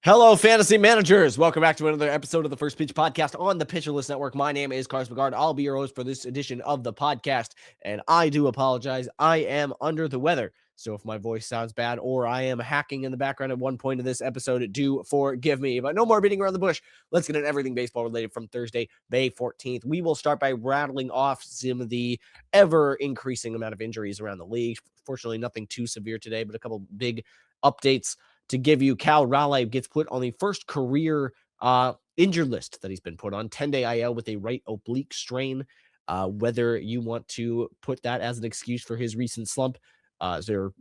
Hello, fantasy managers. Welcome back to another episode of the First Pitch Podcast on the Pitcher List Network. My name is Carson McGard. I'll be your host for this edition of the podcast, and I do apologize. I am under the weather, so if my voice sounds bad or I am hacking in the background at one point in this episode, do forgive me. But no more beating around the bush. Let's get into everything baseball related from Thursday, May 14th. We will start by rattling off some of the ever-increasing amount of injuries around the league. Fortunately, nothing too severe today, but a couple big updates to give you. Cal Raleigh gets put on the first career injured list that he's been put on, 10-day IL with a right oblique strain. Whether you want to put that as an excuse for his recent slump, is there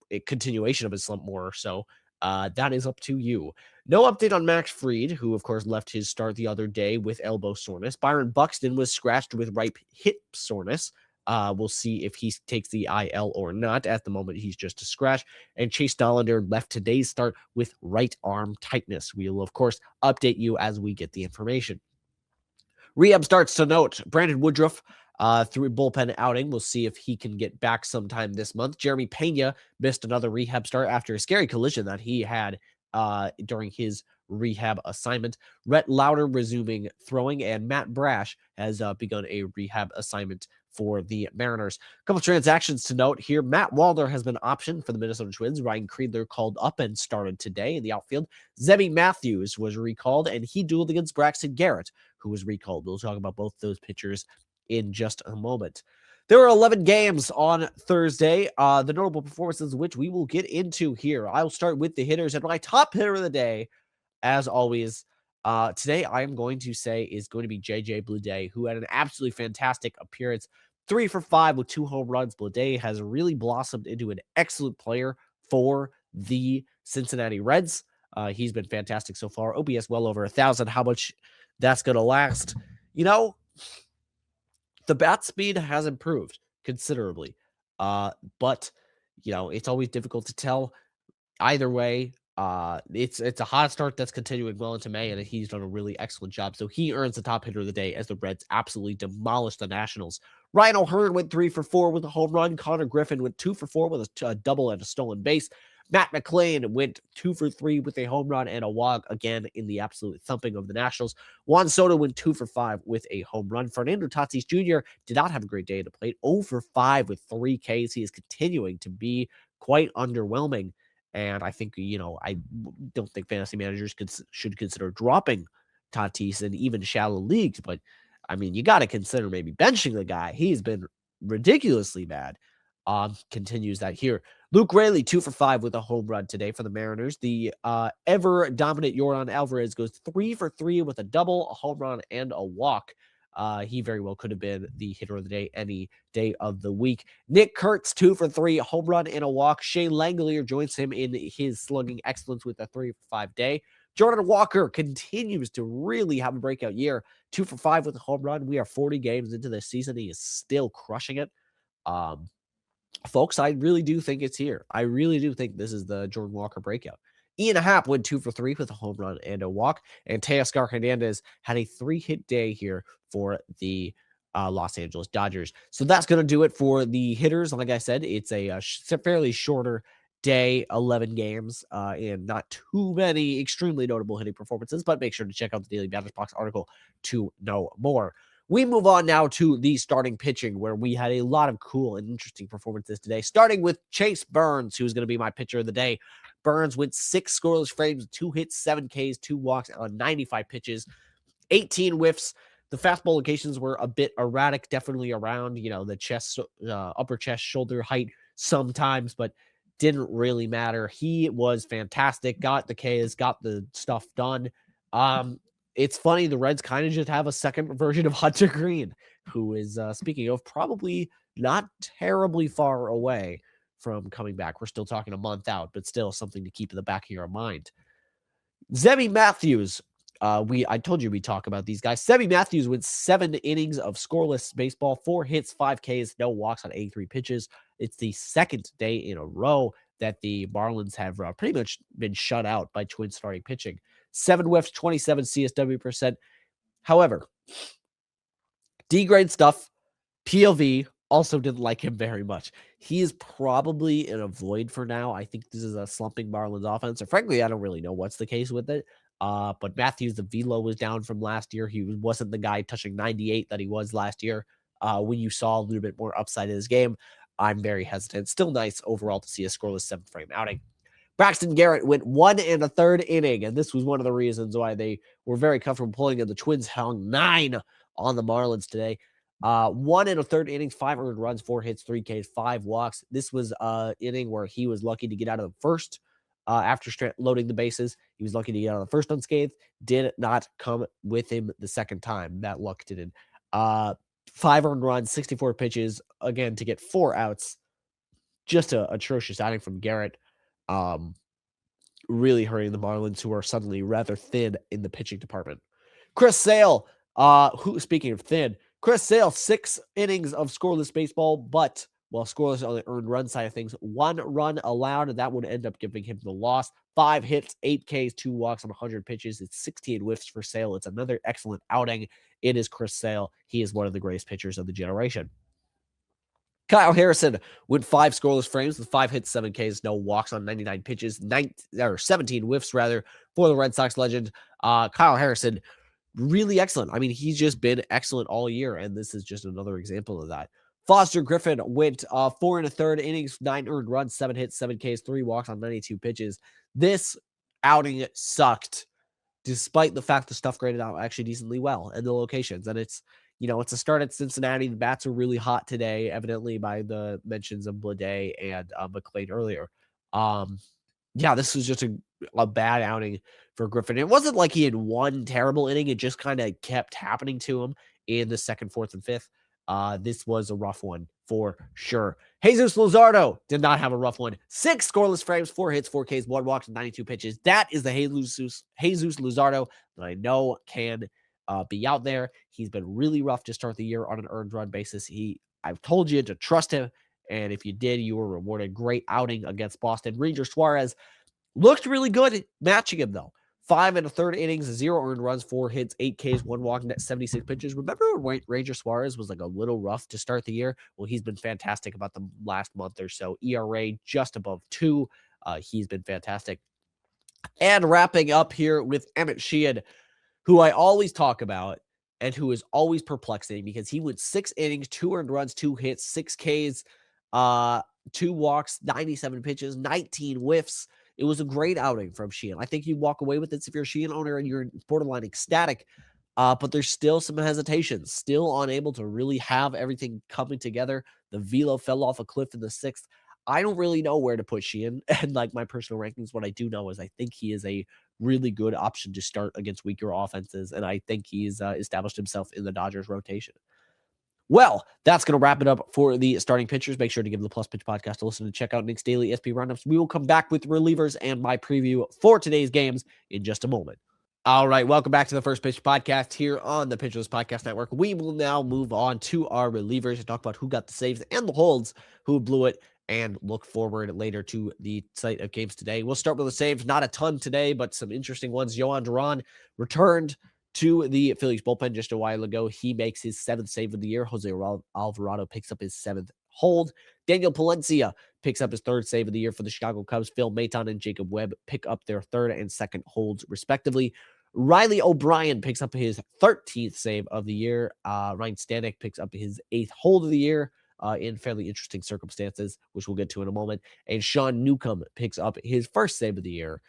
a continuation of his slump more or so? That is up to you. No update on Max Fried, who, of course, left his start the other day with elbow soreness. Byron Buxton was scratched with right hip soreness. We'll see if he takes the IL or not. At the moment, he's just a scratch. And Chase Dollander left today's start with right arm tightness. We will, of course, update you as we get the information. Rehab starts to note. Brandon Woodruff through bullpen outing. We'll see if he can get back sometime this month. Jeremy Pena missed another rehab start after a scary collision that he had during his rehab assignment. Rhett Lauder resuming throwing, and Matt Brash has begun a rehab assignment for the Mariners. A couple transactions to note here. Matt Walder has been optioned for the Minnesota Twins. Ryan Kreidler called up and started today in the outfield. Zebby Matthews was recalled, and he dueled against Braxton Garrett, who was recalled. We'll talk about both those pitchers in just a moment. There were 11 games on Thursday, the notable performances which we will get into here. I'll start with the hitters, and my top hitter of the day, as always, today I am going to say is going to be JJ Bleday, who had an absolutely fantastic appearance. 3 for 5 with 2 home runs. Bleday has really blossomed into an excellent player for the Cincinnati Reds. He's been fantastic so far. OPS well over 1,000. How much that's going to last? You know, the bat speed has improved considerably, but it's always difficult to tell. Either way, it's a hot start that's continuing well into May, and he's done a really excellent job. So he earns the top hitter of the day as the Reds absolutely demolished the Nationals. Ryan O'Hearn went 3 for 4 with a home run. Connor Griffin went 2 for 4 with a double and a stolen base. Matt McClain went 2 for 3 with a home run and a walk, again in the absolute thumping of the Nationals. Juan Soto went 2 for 5 with a home run. Fernando Tatis Jr. did not have a great day at the plate. 0 for 5 with 3 Ks. He is continuing to be quite underwhelming. And I think, I don't think fantasy managers should consider dropping Tatis in even shallow leagues. But, I mean, you got to consider maybe benching the guy. He's been ridiculously bad. Continues that here. Luke Raley, 2 for 5 with a home run today for the Mariners. The ever-dominant Yordan Alvarez goes 3 for 3 with a double, a home run, and a walk. He very well could have been the hitter of the day any day of the week. Nick Kurtz, 2 for 3, a home run and a walk. Shane Langelier joins him in his slugging excellence with a 3 for 5 day. Jordan Walker continues to really have a breakout year. 2 for 5 with a home run. We are 40 games into this season. He is still crushing it. Folks, I really do think it's here. I really do think this is the Jordan Walker breakout. Ian Happ went 2 for 3 with a home run and a walk. And Teoscar Hernandez had a 3-hit day here for the Los Angeles Dodgers. So that's going to do it for the hitters. Like I said, it's a fairly shorter day, 11 games, and not too many extremely notable hitting performances. But make sure to check out the Daily Batters Box article to know more. We move on now to the starting pitching, where we had a lot of cool and interesting performances today, starting with Chase Burns, who's going to be my pitcher of the day. Burns went 6 scoreless frames, 2 hits, 7 Ks, 2 walks on 95 pitches, 18 whiffs. The fastball locations were a bit erratic, definitely around, the chest, upper chest, shoulder height sometimes, but didn't really matter. He was fantastic, got the Ks, got the stuff done. It's funny, the Reds kind of just have a second version of Hunter Green, who is, speaking of, probably not terribly far away from coming back. We're still talking a month out, but still something to keep in the back of your mind. Zebby Matthews. I told you we'd talk about these guys. Zebby Matthews went 7 innings of scoreless baseball, 4 hits, 5 Ks, no walks on 83 pitches. It's the second day in a row that the Marlins have pretty much been shut out by Twins starting pitching. 7 whiffs, 27 CSW percent. However, D-grade stuff, PLV, Also didn't like him very much. He is probably in a void for now. I think this is a slumping Marlins offense. Or frankly, I don't really know what's the case with it. But Matthews, the velo was down from last year. He wasn't the guy touching 98 that he was last year. When you saw a little bit more upside in his game, I'm very hesitant. Still nice overall to see a scoreless 7th-frame outing. Braxton Garrett went 1 1/3 inning, and this was one of the reasons why they were very comfortable pulling in. The Twins hung 9 on the Marlins today. 1 1/3 innings, 5 earned runs, 4 hits, 3 Ks, 5 walks. This was an inning where he was lucky to get out of the first after loading the bases. He was lucky to get out of the first unscathed. Did not come with him the second time. That luck didn't. 5 earned runs, 64 pitches, again, to get 4 outs. Just an atrocious outing from Garrett. Really hurting the Marlins, who are suddenly rather thin in the pitching department. Chris Sale, speaking of thin, Chris Sale, 6 innings of scoreless baseball, but scoreless on the earned run side of things, 1 run allowed, and that would end up giving him the loss. 5 hits, 8 Ks, 2 walks on 100 pitches. It's 16 whiffs for Sale. It's another excellent outing. It is Chris Sale. He is one of the greatest pitchers of the generation. Kyle Harrison went 5 scoreless frames with 5 hits, 7 Ks, no walks on 99 pitches, 17 whiffs rather for the Red Sox legend. Kyle Harrison, really excellent. I mean, he's just been excellent all year, and this is just another example of that. Foster Griffin went 4 1/3 innings, 9 earned runs, 7 hits, 7 Ks, 3 walks on 92 pitches. This outing sucked, despite the fact the stuff graded out actually decently well and the locations. And it's a start at Cincinnati. The bats are really hot today, evidently by the mentions of Bleday and McLean earlier. This was just a bad outing for Griffin. It wasn't like he had one terrible inning. It just kind of kept happening to him in the 2nd, 4th, and 5th. This was a rough one for sure. Jesus Luzardo did not have a rough one. 6 scoreless frames, 4 hits, 4 Ks, 1 walk, and 92 pitches. That is the Jesus Luzardo that I know can be out there. He's been really rough to start the year on an earned run basis. I've told you to trust him, and if you did, you were rewarded. Great outing against Boston. Ranger Suarez looked really good matching him, though. 5 1/3 innings, 0 earned runs, 4 hits, 8 Ks, 1 walk, net 76 pitches. Remember when Ranger Suarez was like a little rough to start the year? Well, he's been fantastic about the last month or so. ERA just above 2. He's been fantastic. And wrapping up here with Emmett Sheehan, who I always talk about and who is always perplexing because he went 6 innings, 2 earned runs, 2 hits, 6 Ks, 2 walks, 97 pitches, 19 whiffs. It was a great outing from Sheehan. I think you walk away with this if you're a Sheehan owner and you're borderline ecstatic. But there's still some hesitations, still unable to really have everything coming together. The velo fell off a cliff in the 6th. I don't really know where to put Sheehan and like my personal rankings. What I do know is I think he is a really good option to start against weaker offenses, and I think he's established himself in the Dodgers rotation. Well, that's going to wrap it up for the starting pitchers. Make sure to give the Plus Pitch podcast a listen and check out Nick's daily SP roundups. We will come back with relievers and my preview for today's games in just a moment. All right, welcome back to the First Pitch podcast here on the Pitcherless Podcast Network. We will now move on to our relievers and talk about who got the saves and the holds, who blew it, and look forward later to the slate of games today. We'll start with the saves. Not a ton today, but some interesting ones. Yohan Duran returned to the Phillies bullpen just a while ago. He makes his 7th save of the year. Jose Alvarado picks up his 7th hold. Daniel Palencia picks up his 3rd save of the year for the Chicago Cubs. Phil Maton and Jacob Webb pick up their 3rd and 2nd holds, respectively. Riley O'Brien picks up his 13th save of the year. Ryan Stanek picks up his 8th hold of the year in fairly interesting circumstances, which we'll get to in a moment. And Sean Newcomb picks up his 1st save of the year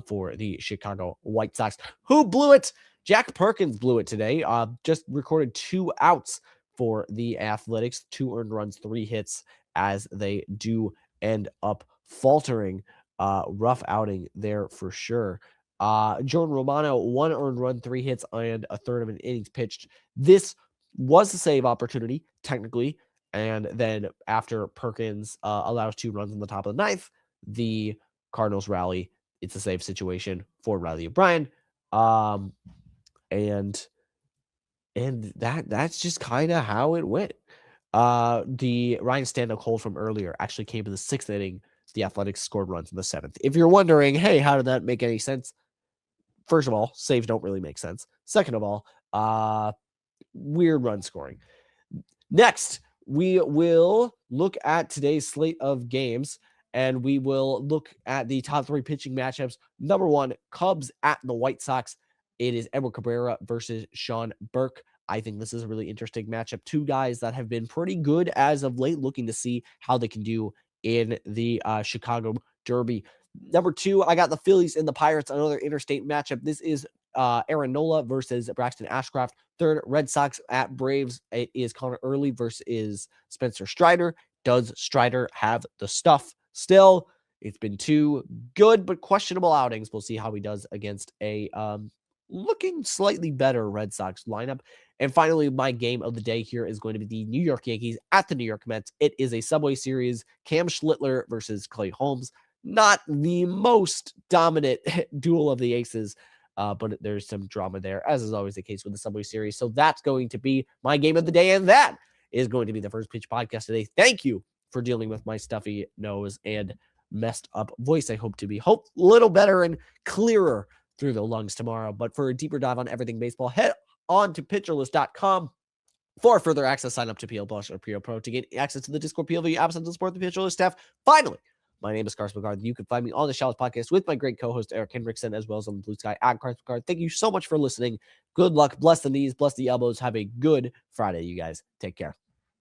for the Chicago White Sox. Who blew it? Jack Perkins blew it today. Just recorded 2 outs for the Athletics, 2 earned runs, 3 hits, as they do end up faltering. Rough outing there for sure. Jordan Romano, 1 earned run, 3 hits, and a 1/3 of an innings pitched. This was a save opportunity, technically. And then after Perkins allows 2 runs in the top of the 9th, the Cardinals rally. It's a save situation for Riley O'Brien. And that's just kind of how it went. The Ryan Stanhope hold from earlier actually came in the 6th inning. The Athletics scored runs in the 7th. If you're wondering, hey, how did that make any sense? First of all, saves don't really make sense. Second of all, weird run scoring. Next, we will look at today's slate of games, and we will look at the top 3 pitching matchups. Number 1, Cubs at the White Sox. It is Edward Cabrera versus Sean Burke. I think this is a really interesting matchup. Two guys that have been pretty good as of late, looking to see how they can do in the Chicago Derby. Number 2, I got the Phillies and the Pirates, another interstate matchup. This is Aaron Nola versus Braxton Ashcraft. Third, Red Sox at Braves. It is Connor Early versus Spencer Strider. Does Strider have the stuff still? It's been 2 good but questionable outings. We'll see how he does against a looking slightly better Red Sox lineup. And finally, my game of the day here is going to be the New York Yankees at the New York Mets. It is a Subway Series. Cam Schlittler versus Clay Holmes. Not the most dominant duel of the aces, but there's some drama there, as is always the case with the Subway Series. So that's going to be my game of the day, and that is going to be the First Pitch Podcast today. Thank you for dealing with my stuffy nose and messed up voice. I hope to be a little better and clearer through the lungs tomorrow. But for a deeper dive on everything baseball, head on to pitcherlist.com. For further access, sign up to PL Plus or PL Pro to get access to the Discord PLV apps and to support the Pitcher List staff. Finally, my name is Carson McGard. You can find me on the Shallows Podcast with my great co-host Eric Hendrickson, as well as on the Blue Sky at Carson McGard. Thank you so much for listening. Good luck. Bless the knees. Bless the elbows. Have a good Friday, you guys. Take care.